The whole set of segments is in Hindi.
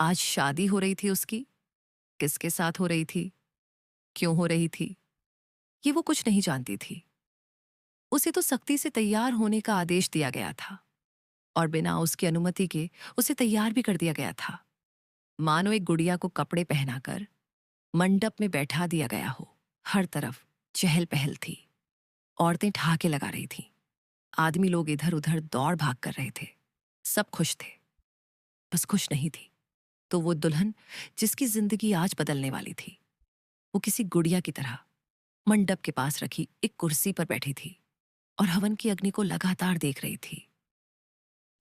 आज शादी हो रही थी उसकी। किसके साथ हो रही थी, क्यों हो रही थी, ये वो कुछ नहीं जानती थी। उसे तो सख्ती से तैयार होने का आदेश दिया गया था और बिना उसकी अनुमति के उसे तैयार भी कर दिया गया था। मानो एक गुड़िया को कपड़े पहनाकर मंडप में बैठा दिया गया हो। हर तरफ चहल पहल थी। औरतें ठहाके लगा रही थीं। आदमी लोग इधर उधर दौड़ भाग कर रहे थे। सब खुश थे, बस खुश नहीं थी तो वो दुल्हन जिसकी जिंदगी आज बदलने वाली थी। वो किसी गुड़िया की तरह मंडप के पास रखी एक कुर्सी पर बैठी थी और हवन की अग्नि को लगातार देख रही थी।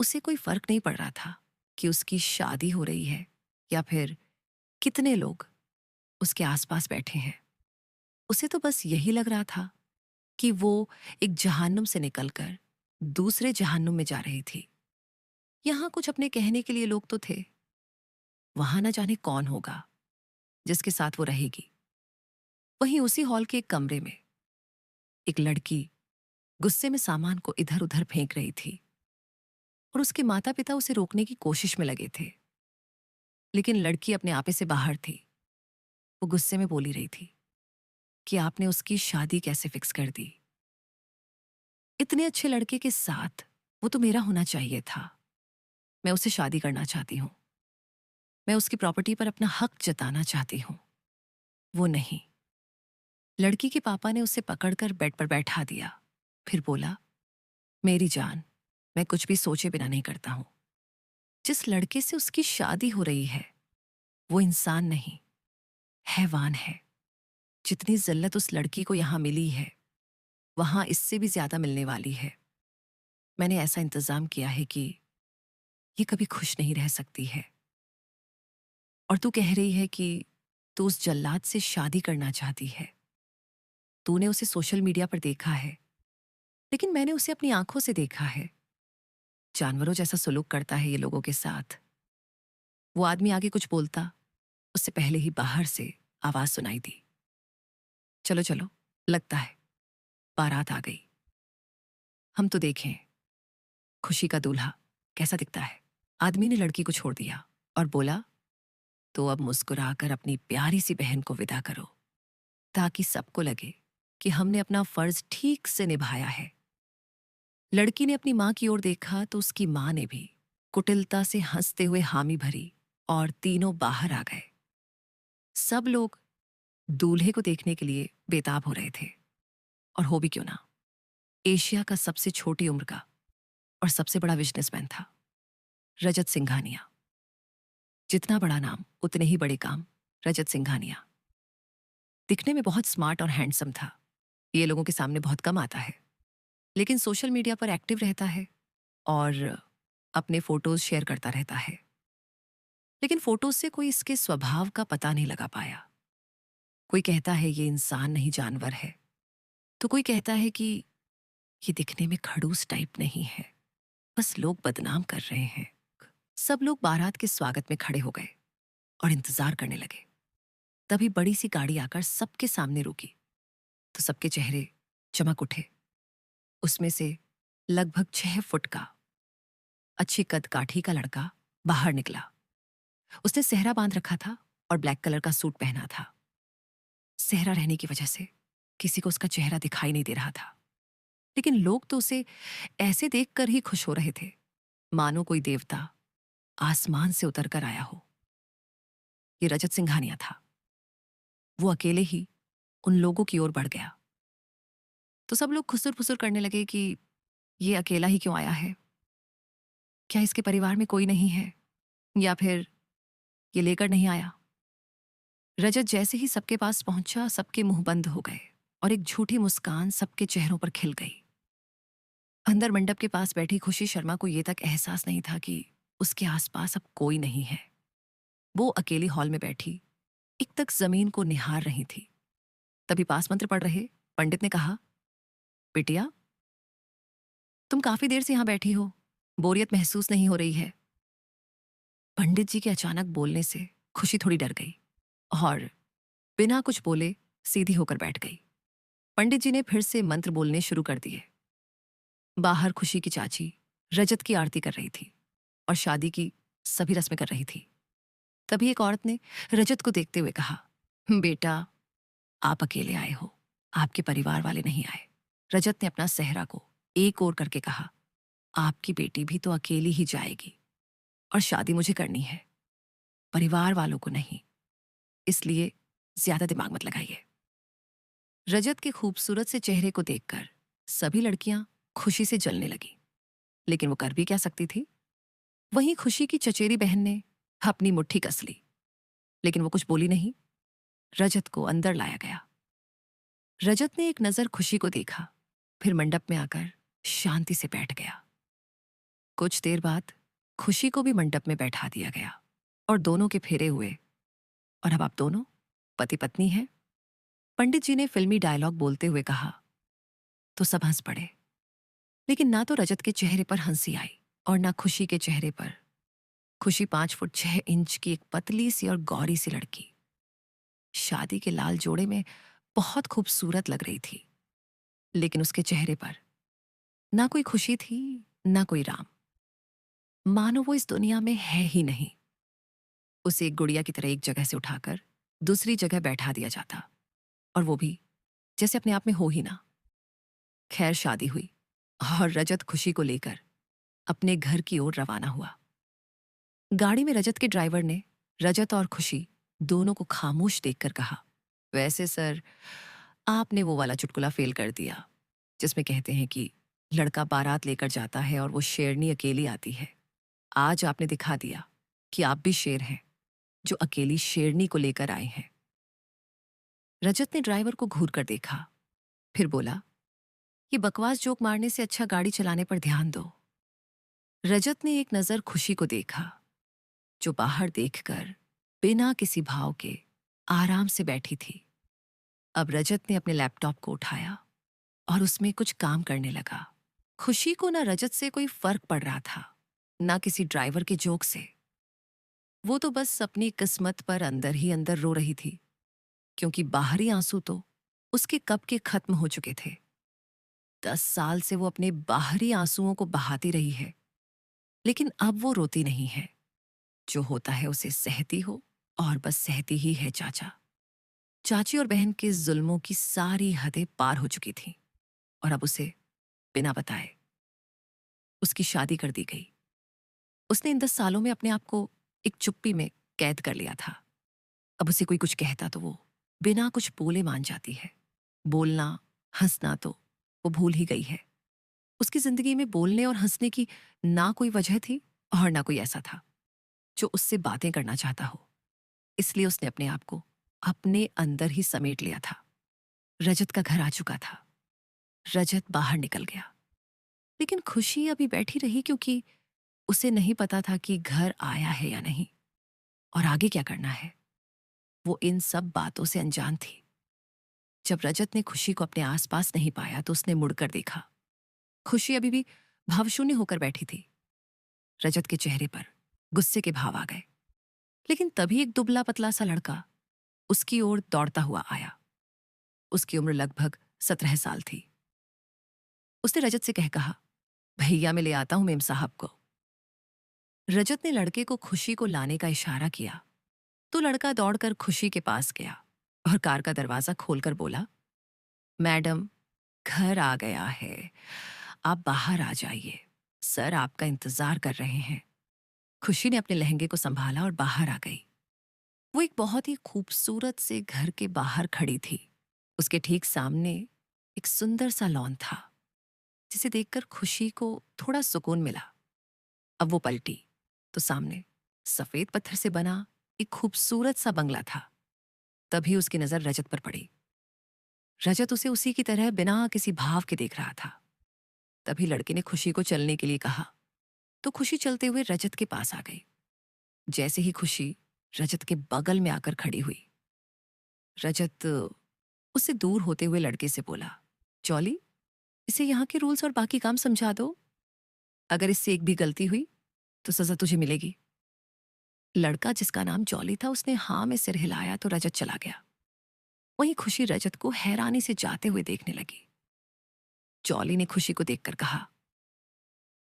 उसे कोई फर्क नहीं पड़ रहा था कि उसकी शादी हो रही है या फिर कितने लोग उसके आसपास बैठे हैं। उसे तो बस यही लग रहा था कि वो एक जहन्नुम से निकलकर दूसरे जहन्नुम में जा रही थी। यहां कुछ अपने कहने के लिए लोग तो थे, वहां न जाने कौन होगा जिसके साथ वो रहेगी। वहीं उसी हॉल के एक कमरे में एक लड़की गुस्से में सामान को इधर उधर फेंक रही थी और उसके माता पिता उसे रोकने की कोशिश में लगे थे, लेकिन लड़की अपने आपे से बाहर थी। वो गुस्से में बोली रही थी कि आपने उसकी शादी कैसे फिक्स कर दी। इतने अच्छे लड़के के साथ वो तो मेरा होना चाहिए था। मैं उससे शादी करना चाहती हूँ। मैं उसकी प्रॉपर्टी पर अपना हक जताना चाहती हूँ। वो नहीं। लड़की के पापा ने उसे पकड़कर बेड पर बैठा दिया। फिर बोला, मेरी जान, मैं कुछ भी सोचे बिना नहीं करता हूं। जिस लड़के से उसकी शादी हो रही है वो इंसान नहीं, हैवान है। जितनी जिल्लत उस लड़की को यहां मिली है वहां इससे भी ज्यादा मिलने वाली है। मैंने ऐसा इंतजाम किया है कि ये कभी खुश नहीं रह सकती है। और तू कह रही है कि तू उस जल्लाद से शादी करना चाहती है। तूने उसे सोशल मीडिया पर देखा है, लेकिन मैंने उसे अपनी आंखों से देखा है। जानवरों जैसा सुलूक करता है ये लोगों के साथ। वो आदमी आगे कुछ बोलता उससे पहले ही बाहर से आवाज सुनाई दी, चलो चलो, लगता है बारात आ गई। हम तो देखें खुशी का दूल्हा कैसा दिखता है। आदमी ने लड़की को छोड़ दिया और बोला, तो अब मुस्कुराकर अपनी प्यारी सी बहन को विदा करो, ताकि सबको लगे कि हमने अपना फर्ज ठीक से निभाया है। लड़की ने अपनी मां की ओर देखा तो उसकी मां ने भी कुटिलता से हंसते हुए हामी भरी और तीनों बाहर आ गए। सब लोग दूल्हे को देखने के लिए बेताब हो रहे थे। और हो भी क्यों ना, एशिया का सबसे छोटी उम्र का और सबसे बड़ा बिजनेसमैन था रजत सिंघानिया। जितना बड़ा नाम उतने ही बड़े काम। रजत सिंघानिया दिखने में बहुत स्मार्ट और हैंडसम था। ये लोगों के सामने बहुत कम आता है, लेकिन सोशल मीडिया पर एक्टिव रहता है और अपने फोटोज शेयर करता रहता है। लेकिन फोटोज से कोई इसके स्वभाव का पता नहीं लगा पाया। कोई कहता है ये इंसान नहीं जानवर है, तो कोई कहता है कि ये दिखने में खड़ूस टाइप नहीं है, बस लोग बदनाम कर रहे हैं। सब लोग बारात के स्वागत में खड़े हो गए और इंतजार करने लगे। तभी बड़ी सी गाड़ी आकर सबके सामने रुकी तो सबके चेहरे चमक उठे। उसमें से लगभग 6 फुट का अच्छी कद काठी का लड़का बाहर निकला। उसने सेहरा बांध रखा था और ब्लैक कलर का सूट पहना था। सेहरा रहने की वजह से किसी को उसका चेहरा दिखाई नहीं दे रहा था, लेकिन लोग तो उसे ऐसे देखकर ही खुश हो रहे थे मानो कोई देवता आसमान से उतर कर आया हो। ये रजत सिंघानिया था। वो अकेले ही उन लोगों की ओर बढ़ गया तो सब लोग खुसुर फुसुर करने लगे कि ये अकेला ही क्यों आया है, क्या इसके परिवार में कोई नहीं है, या फिर ये लेकर नहीं आया। रजत जैसे ही सबके पास पहुंचा सबके मुंह बंद हो गए और एक झूठी मुस्कान सबके चेहरों पर खिल गई। अंदर मंडप के पास बैठी खुशी शर्मा को यह तक एहसास नहीं था कि उसके आसपास अब कोई नहीं है। वो अकेली हॉल में बैठी एक तक जमीन को निहार रही थी। तभी पास मंत्र पढ़ रहे पंडित ने कहा, बिटिया, तुम काफी देर से यहां बैठी हो, बोरियत महसूस नहीं हो रही है। पंडित जी के अचानक बोलने से खुशी थोड़ी डर गई और बिना कुछ बोले सीधी होकर बैठ गई। पंडित जी ने फिर से मंत्र बोलने शुरू कर दिए। बाहर खुशी की चाची रजत की आरती कर रही थी और शादी की सभी रस्में कर रही थी। तभी एक औरत ने रजत को देखते हुए कहा, बेटा, आप अकेले आए हो, आपके परिवार वाले नहीं आए। रजत ने अपना सेहरा को एक ओर करके कहा, आपकी बेटी भी तो अकेली ही जाएगी, और शादी मुझे करनी है, परिवार वालों को नहीं, इसलिए ज्यादा दिमाग मत लगाइए। रजत के खूबसूरत से चेहरे को देखकर सभी लड़कियां खुशी से जलने लगी, लेकिन वो कर भी क्या सकती थी। वहीं खुशी की चचेरी बहन ने अपनी मुट्ठी कस ली, लेकिन वो कुछ बोली नहीं। रजत को अंदर लाया गया। रजत ने एक नजर खुशी को देखा, फिर मंडप में आकर शांति से बैठ गया। कुछ देर बाद खुशी को भी मंडप में बैठा दिया गया और दोनों के फेरे हुए, और अब आप दोनों पति पत्नी हैं। पंडित जी ने फिल्मी डायलॉग बोलते हुए कहा तो सब हंस पड़े, लेकिन ना तो रजत के चेहरे पर हंसी आई और ना खुशी के चेहरे पर। खुशी 5 फुट 6 इंच की एक पतली सी और गौरी सी लड़की शादी के लाल जोड़े में बहुत खूबसूरत लग रही थी, लेकिन उसके चेहरे पर ना कोई खुशी थी, ना कोई राम। मानो वो इस दुनिया में है ही नहीं। उसे एक गुड़िया की तरह एक जगह से उठाकर दूसरी जगह बैठा दिया जाता, और वो भी जैसे अपने आप में हो ही ना। खैर, शादी हुई और रजत खुशी को लेकर अपने घर की ओर रवाना हुआ। गाड़ी में रजत के ड्राइवर ने रजत और खुशी दोनों को खामोश देखकर कहा, वैसे सर, आपने वो वाला चुटकुला फेल कर दिया जिसमें कहते हैं कि लड़का बारात लेकर जाता है और वो शेरनी अकेली आती है। आज आपने दिखा दिया कि आप भी शेर हैं जो अकेली शेरनी को लेकर आए हैं। रजत ने ड्राइवर को घूर कर देखा, फिर बोला, ये बकवास जोक मारने से अच्छा गाड़ी चलाने पर ध्यान दो। रजत ने एक नजर खुशी को देखा, जो बाहर देखकर बिना किसी भाव के आराम से बैठी थी। अब रजत ने अपने लैपटॉप को उठाया और उसमें कुछ काम करने लगा। खुशी को ना रजत से कोई फर्क पड़ रहा था, ना किसी ड्राइवर के जोक से। वो तो बस अपनी किस्मत पर अंदर ही अंदर रो रही थी, क्योंकि बाहरी आंसू तो उसके कब के खत्म हो चुके थे। 10 साल से वो अपने बाहरी आंसुओं को बहाती रही है, लेकिन अब वो रोती नहीं है। जो होता है उसे सहती हो, और बस सहती ही है। चाची और बहन के जुल्मों की सारी हदें पार हो चुकी थीं, और अब उसे बिना बताए उसकी शादी कर दी गई। उसने इन 10 सालों में अपने आप को एक चुप्पी में कैद कर लिया था। अब उसे कोई कुछ कहता तो वो बिना कुछ बोले मान जाती है। बोलना, हंसना तो वो भूल ही गई है। उसकी जिंदगी में बोलने और हंसने की ना कोई वजह थी और ना कोई ऐसा था जो उससे बातें करना चाहता हो। इसलिए उसने अपने आप को अपने अंदर ही समेट लिया था। रजत का घर आ चुका था। रजत बाहर निकल गया, लेकिन खुशी अभी बैठी रही, क्योंकि उसे नहीं पता था कि घर आया है या नहीं और आगे क्या करना है। वो इन सब बातों से अनजान थी। जब रजत ने खुशी को अपने आसपास नहीं पाया तो उसने मुड़कर देखा। खुशी अभी भी भावशून्य होकर बैठी थी। रजत के चेहरे पर गुस्से के भाव आ गए, लेकिन तभी एक दुबला पतला सा लड़का उसकी ओर दौड़ता हुआ आया। उसकी उम्र लगभग 17 साल थी। उसने रजत से कहा, भैया, मैं ले आता हूं मेम साहब को। रजत ने लड़के को खुशी को लाने का इशारा किया तो लड़का दौड़कर खुशी के पास गया और कार का दरवाजा खोलकर बोला, मैडम, घर आ गया है, आप बाहर आ जाइए, सर आपका इंतजार कर रहे हैं। खुशी ने अपने लहंगे को संभाला और बाहर आ गई। वो एक बहुत ही खूबसूरत से घर के बाहर खड़ी थी। उसके ठीक सामने एक सुंदर सा लॉन था, जिसे देखकर खुशी को थोड़ा सुकून मिला। अब वो पलटी तो सामने सफेद पत्थर से बना एक खूबसूरत सा बंगला था। तभी उसकी नजर रजत पर पड़ी। रजत उसे उसी की तरह बिना किसी भाव के देख रहा था। तभी लड़के ने खुशी को चलने के लिए कहा तो खुशी चलते हुए रजत के पास आ गई। जैसे ही खुशी रजत के बगल में आकर खड़ी हुई, रजत उससे दूर होते हुए लड़के से बोला, जॉली, इसे यहाँ के रूल्स और बाकी काम समझा दो। अगर इससे एक भी गलती हुई तो सजा तुझे मिलेगी। लड़का, जिसका नाम जॉली था, उसने हाँ में सिर हिलाया तो रजत चला गया। वहीं खुशी रजत को हैरानी से जाते हुए देखने लगी। जॉली ने खुशी को देखकर कहा,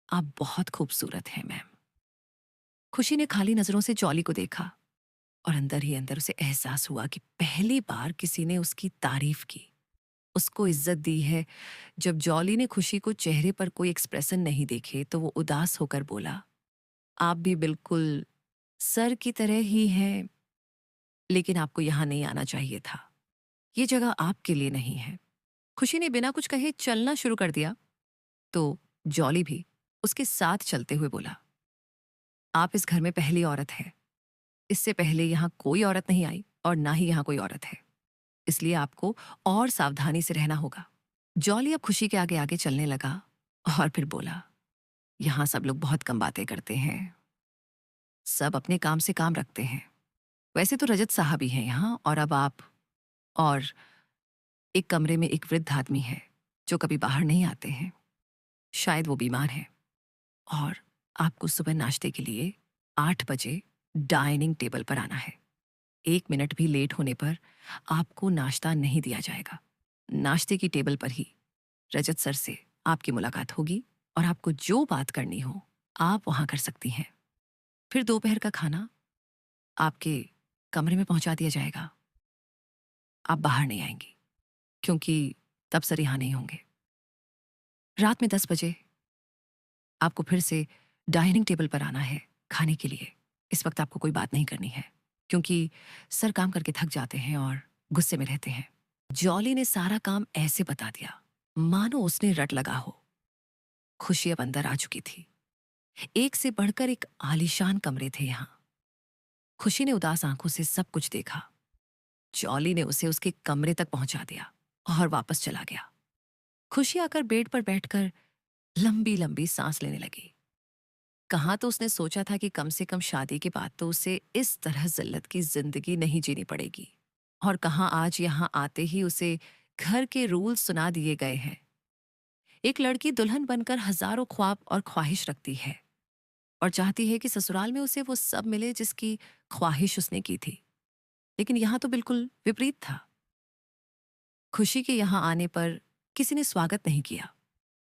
आप बहुत खूबसूरत हैं मैम। खुशी ने खाली नजरों से जॉली को देखा। और अंदर ही अंदर उसे एहसास हुआ कि पहली बार किसी ने उसकी तारीफ की, उसको इज्जत दी है। जब जॉली ने खुशी को चेहरे पर कोई एक्सप्रेशन नहीं देखे तो वो उदास होकर बोला, आप भी बिल्कुल सर की तरह ही हैं, लेकिन आपको यहाँ नहीं आना चाहिए था। ये जगह आपके लिए नहीं है। खुशी ने बिना कुछ कहे चलना शुरू कर दिया तो जॉली भी उसके साथ चलते हुए बोला, आप इस घर में पहली औरत है। इससे पहले यहाँ कोई औरत नहीं आई और ना ही यहाँ कोई औरत है, इसलिए आपको और सावधानी से रहना होगा। जॉली अब खुशी के आगे आगे चलने लगा और फिर बोला, यहाँ सब लोग बहुत कम बातें करते हैं, सब अपने काम से काम रखते हैं। वैसे तो रजत साहब ही हैं यहाँ, और अब आप, और एक कमरे में एक वृद्ध आदमी है जो कभी बाहर नहीं आते हैं। शायद वो बीमार है, और आपको सुबह नाश्ते के लिए 8 बजे डाइनिंग टेबल पर आना है। 1 मिनट भी लेट होने पर आपको नाश्ता नहीं दिया जाएगा। नाश्ते की टेबल पर ही रजत सर से आपकी मुलाकात होगी और आपको जो बात करनी हो आप वहां कर सकती हैं। फिर दोपहर का खाना आपके कमरे में पहुंचा दिया जाएगा। आप बाहर नहीं आएंगी क्योंकि तब सर यहाँ नहीं होंगे। रात में 10 बजे आपको फिर से डाइनिंग टेबल पर आना है खाने के लिए। इस वक्त आपको कोई बात नहीं करनी है क्योंकि सर काम करके थक जाते हैं और गुस्से में रहते हैं। जॉली ने सारा काम ऐसे बता दिया मानो उसने रट लगा हो। खुशी अब अंदर आ चुकी थी। एक से बढ़कर एक आलीशान कमरे थे यहाँ। खुशी ने उदास आंखों से सब कुछ देखा। जॉली ने उसे उसके कमरे तक पहुंचा दिया और वापस चला गया। खुशी आकर बेड पर बैठकर लंबी लंबी सांस लेने लगी। कहाँ तो उसने सोचा था कि कम से कम शादी के बाद तो उसे इस तरह जिल्लत की जिंदगी नहीं जीनी पड़ेगी, और कहाँ आज यहाँ आते ही उसे घर के रूल सुना दिए गए हैं। एक लड़की दुल्हन बनकर हजारों ख्वाब और ख्वाहिश रखती है और चाहती है कि ससुराल में उसे वो सब मिले जिसकी ख्वाहिश उसने की थी, लेकिन यहाँ तो बिल्कुल विपरीत था। खुशी के यहाँ आने पर किसी ने स्वागत नहीं किया,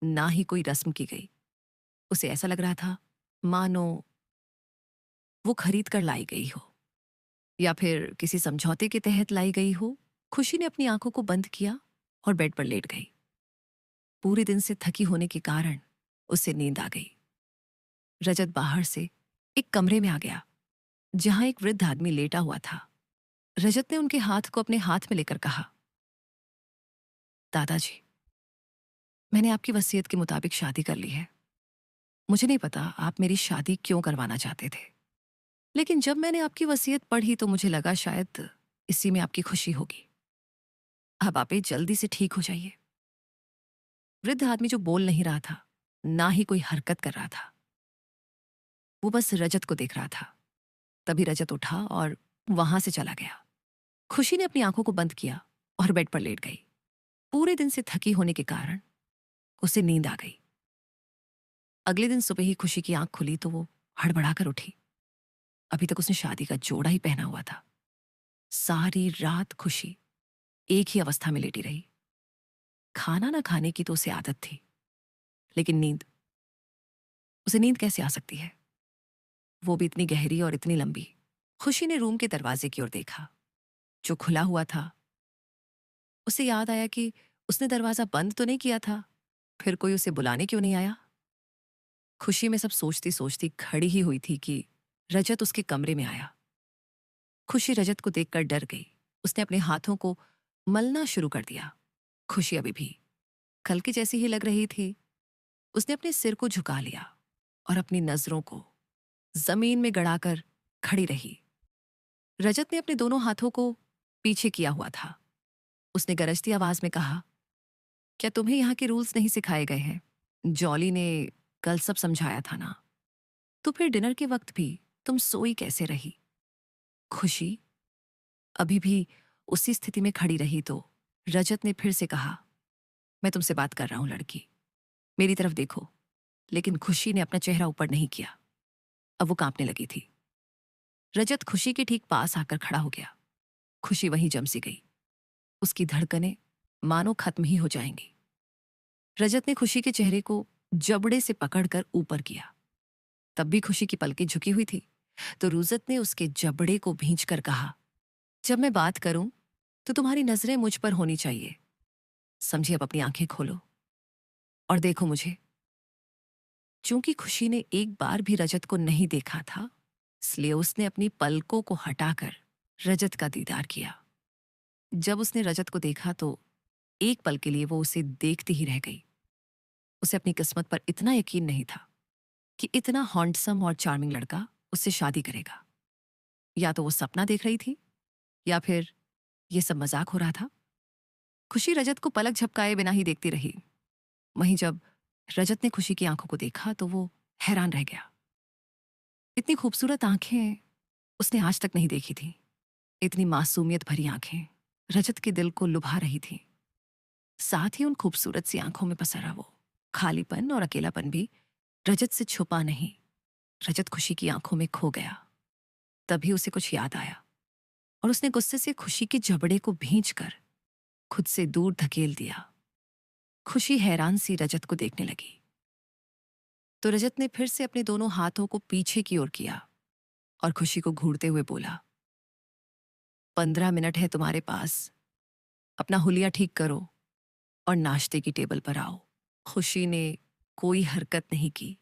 ना ही कोई रस्म की गई। उसे ऐसा लग रहा था मानो वो खरीद कर लाई गई हो या फिर किसी समझौते के तहत लाई गई हो। खुशी ने अपनी आंखों को बंद किया और बेड पर लेट गई। पूरे दिन से थकी होने के कारण उसे नींद आ गई। रजत बाहर से एक कमरे में आ गया जहां एक वृद्ध आदमी लेटा हुआ था। रजत ने उनके हाथ को अपने हाथ में लेकर कहा, दादाजी, मैंने आपकी वसीयत के मुताबिक शादी कर ली है। मुझे नहीं पता आप मेरी शादी क्यों करवाना चाहते थे, लेकिन जब मैंने आपकी वसीयत पढ़ी तो मुझे लगा शायद इसी में आपकी खुशी होगी। अब आप जल्दी से ठीक हो जाइए। वृद्ध आदमी जो बोल नहीं रहा था, ना ही कोई हरकत कर रहा था, वो बस रजत को देख रहा था। तभी रजत उठा और वहां से चला गया। खुशी ने अपनी आंखों को बंद किया और बेड पर लेट गई। पूरे दिन से थकी होने के कारण उसे नींद आ गई। अगले दिन सुबह ही खुशी की आंख खुली तो वो हड़बड़ाकर उठी। अभी तक उसने शादी का जोड़ा ही पहना हुआ था। सारी रात खुशी एक ही अवस्था में लेटी रही। खाना ना खाने की तो उसे आदत थी, लेकिन उसे नींद कैसे आ सकती है, वो भी इतनी गहरी और इतनी लंबी। खुशी ने रूम के दरवाजे की ओर देखा जो खुला हुआ था। उसे याद आया कि उसने दरवाजा बंद तो नहीं किया था, फिर कोई उसे बुलाने क्यों नहीं आया। खुशी में सब सोचती सोचती खड़ी ही हुई थी कि रजत उसके कमरे में आया। खुशी रजत को देखकर डर गई। उसने अपने हाथों को मलना शुरू कर दिया। खुशी अभी भी कल की जैसी ही लग रही थी। उसने अपने सिर को झुका लिया और अपनी नजरों को जमीन में गड़ाकर खड़ी रही। रजत ने अपने दोनों हाथों को पीछे किया हुआ था। उसने गरजती आवाज में कहा, क्या तुम्हें यहाँ के रूल्स नहीं सिखाए गए हैं? जॉली ने कल सब समझाया था ना, तो फिर डिनर के वक्त भी तुम सोई कैसे रही? खुशी अभी भी उसी स्थिति में खड़ी रही तो रजत ने फिर से कहा, मैं तुमसे बात कर रहा हूं लड़की, मेरी तरफ देखो। लेकिन खुशी ने अपना चेहरा ऊपर नहीं किया। अब वो कांपने लगी थी। रजत खुशी के ठीक पास आकर खड़ा हो गया। खुशी वहीं जम सी गई। उसकी धड़कनें मानो खत्म ही हो जाएंगी। रजत ने खुशी के चेहरे को जबड़े से पकड़कर ऊपर किया। तब भी खुशी की पलकें झुकी हुई थी। तो रुजत ने उसके जबड़े को भींचकर कहा, जब मैं बात करूं तो तुम्हारी नजरें मुझ पर होनी चाहिए। समझी? अब अपनी आंखें खोलो और देखो मुझे। चूंकि खुशी ने एक बार भी रजत को नहीं देखा था, इसलिए उसने अपनी पलकों को हटाकर रजत का दीदार किया। जब उसने रजत को देखा तो एक पल के लिए वो उसे देखती ही रह गई। उसे अपनी किस्मत पर इतना यकीन नहीं था कि इतना हैंडसम और चार्मिंग लड़का उससे शादी करेगा। या तो वो सपना देख रही थी या फिर ये सब मजाक हो रहा था। खुशी रजत को पलक झपकाए बिना ही देखती रही। वहीं जब रजत ने खुशी की आंखों को देखा तो वो हैरान रह गया। इतनी खूबसूरत आंखें उसने आज तक नहीं देखी थी। इतनी मासूमियत भरी आंखें रजत के दिल को लुभा रही थी। साथ ही उन खूबसूरत सी आंखों में पसरा वो खालीपन और अकेलापन भी रजत से छुपा नहीं। रजत खुशी की आंखों में खो गया। तभी उसे कुछ याद आया और उसने गुस्से से खुशी के जबड़े को भींचकर खुद से दूर धकेल दिया। खुशी हैरान सी रजत को देखने लगी तो रजत ने फिर से अपने दोनों हाथों को पीछे की ओर किया और खुशी को घूरते हुए बोला, 15 मिनट है तुम्हारे पास। अपना हुलिया ठीक करो और नाश्ते की टेबल पर आओ। खुशी ने कोई हरकत नहीं की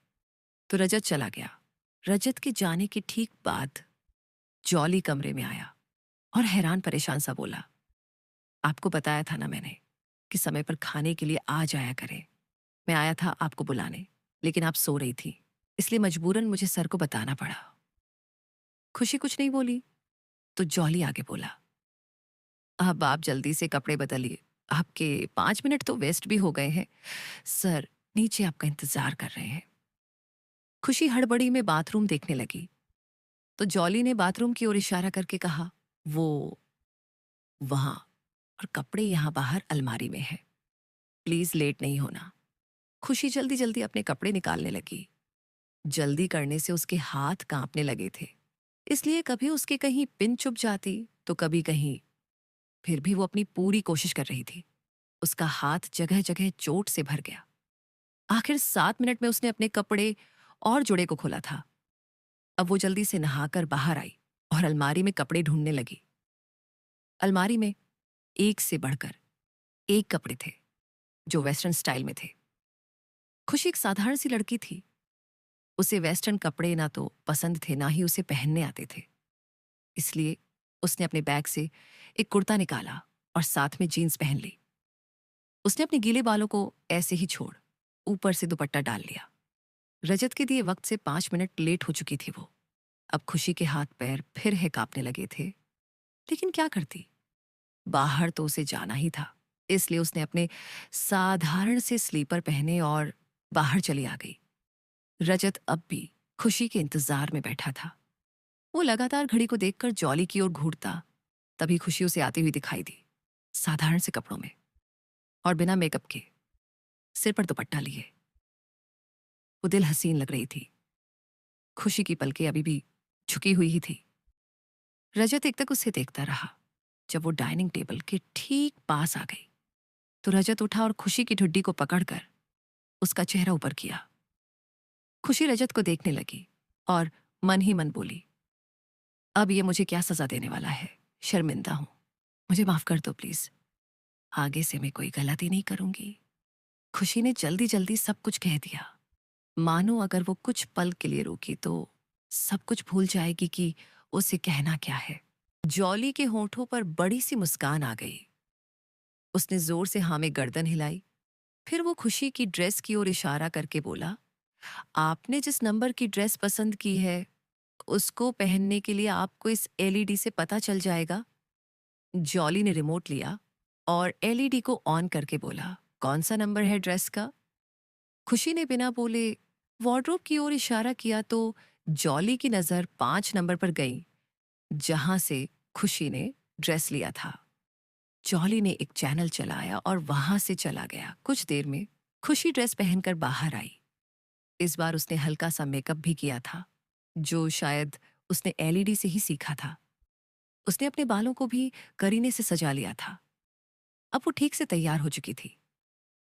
तो रजत चला गया। रजत के जाने के ठीक बाद जॉली कमरे में आया और हैरान परेशान सा बोला, आपको बताया था ना मैंने कि समय पर खाने के लिए आ जाया करें। मैं आया था आपको बुलाने, लेकिन आप सो रही थी, इसलिए मजबूरन मुझे सर को बताना पड़ा। खुशी कुछ नहीं बोली तो जॉली आगे बोला, अब आप जल्दी से कपड़े बदलिए, आपके 5 मिनट तो वेस्ट भी हो गए हैं। सर नीचे आपका इंतजार कर रहे हैं। खुशी हड़बड़ी में बाथरूम देखने लगी तो जॉली ने बाथरूम की ओर इशारा करके कहा, वो वहां, और कपड़े यहां बाहर अलमारी में है। प्लीज लेट नहीं होना। खुशी जल्दी जल्दी अपने कपड़े निकालने लगी। जल्दी करने से उसके हाथ कांपने लगे थे, इसलिए कभी उसके कहीं पिन चुभ जाती तो कभी कहीं। फिर भी वो अपनी पूरी कोशिश कर रही थी। उसका हाथ जगह जगह चोट से भर गया। आखिर 7 मिनट में उसने अपने कपड़े और जोड़े को खोला था। अब वो जल्दी से नहाकर बाहर आई और अलमारी में कपड़े ढूंढने लगी। अलमारी में एक से बढ़कर एक कपड़े थे जो वेस्टर्न स्टाइल में थे। खुशी एक साधारण सी लड़की थी। उसे वेस्टर्न कपड़े ना तो पसंद थे ना ही उसे पहनने आते थे। इसलिए उसने अपने बैग से एक कुर्ता निकाला और साथ में जीन्स पहन ली। उसने अपने गीले बालों को ऐसे ही छोड़ ऊपर से दुपट्टा डाल लिया। रजत के दिए वक्त से 5 मिनट लेट हो चुकी थी वो। अब खुशी के हाथ पैर फिर है कांपने लगे थे, लेकिन क्या करती, बाहर तो उसे जाना ही था। इसलिए उसने अपने साधारण से स्लीपर पहने और बाहर चली आ गई। रजत अब भी खुशी के इंतजार में बैठा था। वो लगातार घड़ी को देखकर जॉली की ओर घूरता। तभी खुशी उसे आती हुई दिखाई दी, साधारण से कपड़ों में और बिना मेकअप के, सिर पर दुपट्टा लिए। वो दिल हसीन लग रही थी। खुशी की पलकें अभी भी झुकी हुई ही थी। रजत एक तक उसे देखता रहा। जब वो डाइनिंग टेबल के ठीक पास आ गई तो रजत उठा और खुशी की ठुड्डी को पकड़कर उसका चेहरा ऊपर किया। खुशी रजत को देखने लगी और मन ही मन बोली, अब ये मुझे क्या सजा देने वाला है। शर्मिंदा हूं, मुझे माफ कर दो प्लीज। आगे से मैं कोई गलती नहीं करूंगी। खुशी ने जल्दी जल्दी सब कुछ कह दिया, मानो अगर वो कुछ पल के लिए रुकी तो सब कुछ भूल जाएगी कि उसे कहना क्या है। जॉली के होठों पर बड़ी सी मुस्कान आ गई। उसने जोर से हाँ में गर्दन हिलाई। फिर वो खुशी की ड्रेस की ओर इशारा करके बोला, आपने जिस नंबर की ड्रेस पसंद की है उसको पहनने के लिए आपको इस एलईडी से पता चल जाएगा। जॉली ने रिमोट लिया और एलईडी को ऑन करके बोला, कौन सा नंबर है ड्रेस का। खुशी ने बिना बोले वार्डरोब की ओर इशारा किया तो जॉली की नजर 5 नंबर पर गई जहां से खुशी ने ड्रेस लिया था। जॉली ने एक चैनल चलाया और वहां से चला गया। कुछ देर में खुशी ड्रेस पहनकर बाहर आई। इस बार उसने हल्का सा मेकअप भी किया था, जो शायद उसने एलईडी से ही सीखा था। उसने अपने बालों को भी करीने से सजा लिया था। अब वो ठीक से तैयार हो चुकी थी,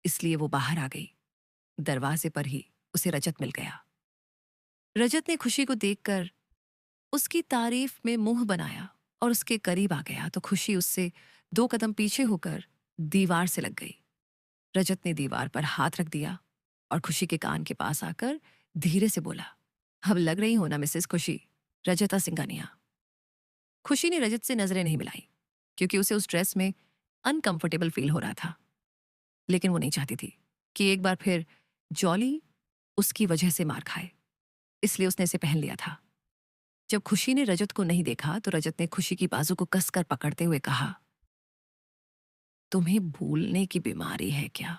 इसलिए वो बाहर आ गई। दरवाजे पर ही उसे रजत मिल गया। रजत ने खुशी को देखकर उसकी तारीफ में मुंह बनाया और उसके करीब आ गया तो खुशी उससे 2 कदम पीछे होकर दीवार से लग गई। रजत ने दीवार पर हाथ रख दिया और खुशी के कान के पास आकर धीरे से बोला, अब लग रही हो ना मिसेस खुशी, रजता सिंघानिया। खुशी ने रजत से नजरें नहीं मिलाई क्योंकि उसे उस ड्रेस में अनकंफर्टेबल फील हो रहा था, लेकिन वो नहीं चाहती थी कि एक बार फिर जॉली उसकी वजह से मार खाए, इसलिए उसने इसे पहन लिया था। जब खुशी ने रजत को नहीं देखा तो रजत ने खुशी की बाजू को कसकर पकड़ते हुए कहा, तुम्हें भूलने की बीमारी है क्या?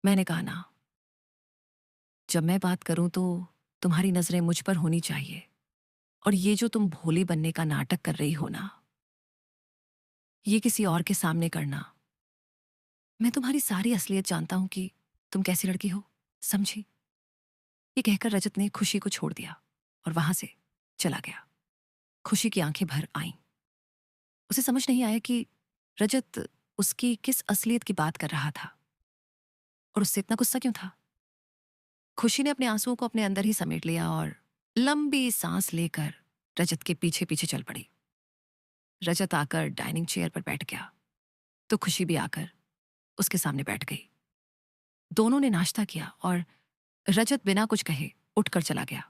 मैंने कहा ना, जब मैं बात करूं तो तुम्हारी नजरें मुझ पर होनी चाहिए, और ये जो तुम भोली बनने का नाटक कर रही हो ना, ये किसी और के सामने करना। मैं तुम्हारी सारी असलियत जानता हूं कि तुम कैसी लड़की हो, समझी? ये कहकर रजत ने खुशी को छोड़ दिया और वहां से चला गया। खुशी की आंखें भर आईं। उसे समझ नहीं आया कि रजत उसकी किस असलियत की बात कर रहा था और उससे इतना गुस्सा क्यों था। खुशी ने अपने आंसुओं को अपने अंदर ही समेट लिया और लंबी सांस लेकर रजत के पीछे पीछे चल पड़ी। रजत आकर डाइनिंग चेयर पर बैठ गया तो खुशी भी आकर उसके सामने बैठ गई। दोनों ने नाश्ता किया और रजत बिना कुछ कहे उठकर चला गया।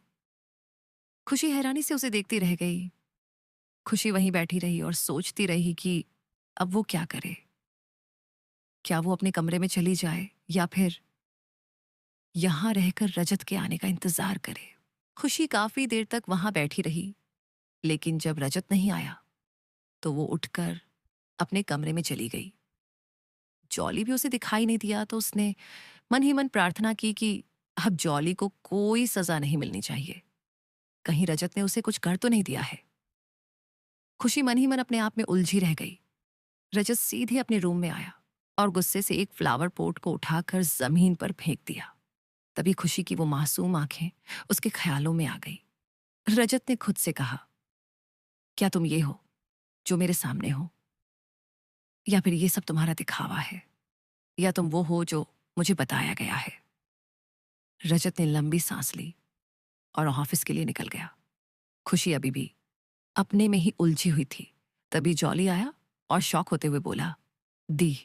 खुशी हैरानी से उसे देखती रह गई। खुशी वहीं बैठी रही और सोचती रही कि अब वो क्या करे। क्या वो अपने कमरे में चली जाए या फिर यहां रहकर रजत के आने का इंतजार करे। खुशी काफी देर तक वहां बैठी रही, लेकिन जब रजत नहीं आया तो वो उठकर अपने कमरे में चली गई। जॉली भी उसे दिखाई नहीं दिया तो उसने मन ही मन प्रार्थना की कि अब जॉली को कोई सजा नहीं मिलनी चाहिए, कहीं रजत ने उसे कुछ कर तो नहीं दिया है। खुशी मन ही मन अपने आप में उलझी रह गई। रजत सीधे अपने रूम में आया और गुस्से से एक फ्लावर पोट को उठाकर जमीन पर फेंक दिया। तभी खुशी की वो मासूम आंखें उसके ख्यालों में आ गई। रजत ने खुद से कहा, क्या तुम ये हो जो मेरे सामने हो, या फिर ये सब तुम्हारा दिखावा है, या तुम वो हो जो मुझे बताया गया है। रजत ने लंबी सांस ली और ऑफिस के लिए निकल गया। खुशी अभी भी अपने में ही उलझी हुई थी। तभी जॉली आया और शॉक होते हुए बोला, दी,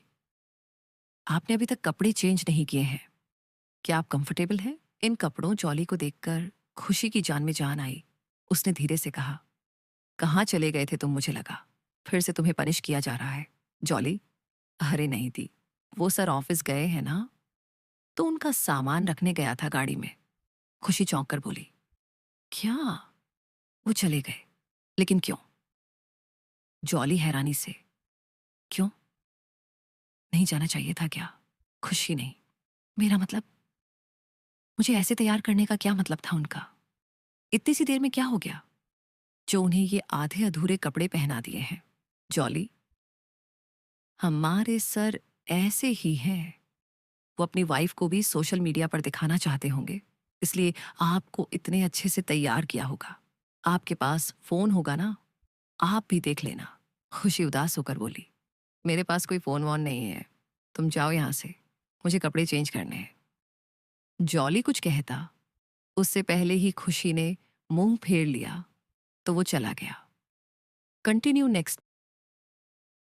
आपने अभी तक कपड़े चेंज नहीं किए हैं, क्या आप कंफर्टेबल हैं इन कपड़ों? जॉली को देखकर खुशी की जान में जान आई। उसने धीरे से कहा, कहाँ चले गए थे तुम? मुझे लगा फिर से तुम्हें पनिश किया जा रहा है। जॉली, अरे नहीं दी, वो सर ऑफिस गए हैं ना, तो उनका सामान रखने गया था गाड़ी में। खुशी चौंक कर बोली, क्या? वो चले गए, लेकिन क्यों? जॉली हैरानी से, क्यों? नहीं जाना चाहिए था क्या? खुशी नहीं, मेरा मतलब, मुझे ऐसे तैयार करने का क्या मतलब था उनका? इतनी सी देर में क्या हो गया जो उन्हें ये आधे अधूरे कपड़े पहना दिए हैं? जॉली, हमारे सर ऐसे ही हैं। वो अपनी वाइफ को भी सोशल मीडिया पर दिखाना चाहते होंगे, इसलिए आपको इतने अच्छे से तैयार किया होगा। आपके पास फोन होगा ना, आप भी देख लेना। खुशी उदास होकर बोली, मेरे पास कोई फोन वोन नहीं है, तुम जाओ यहां से, मुझे कपड़े चेंज करने हैं। जॉली कुछ कहता उससे पहले ही खुशी ने मुंह फेर लिया तो वो चला गया। Continue next.